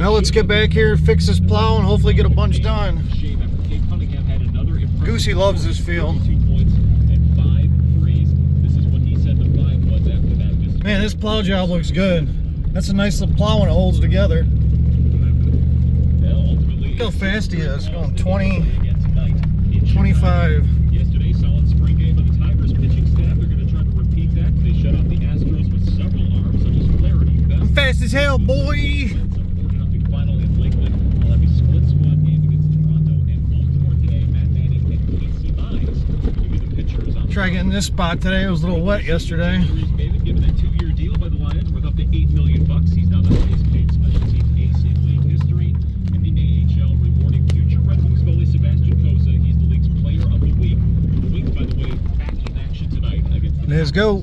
Now let's get back here, fix this plow, and hopefully get a bunch done. Goosey loves this field. Man, this plow job looks good. That's a nice little plow when it holds together. Look how fast he is. Going 20, 25. Yesterday's solid spring game of the Tigers pitching staff. They're going to try to repeat that. They shut out the Astros with several arms such as Flaherty. I'm fast as hell, boy. Final in Lakeland. I'll have a split squad game against Toronto and Baltimore today. Matt Manning and Casey Mize will be the pitchers. Try getting this spot today. It was a little wet yesterday. David given a 2-year deal by the Lions worth up to $8 million. He's now the highest paid special teams ace in league history. In the AHL, rewarding future Red Wings goalie Sebastian Cossa. He's the league's player of the week. The Wings, by the way, back in action tonight against the Let's go.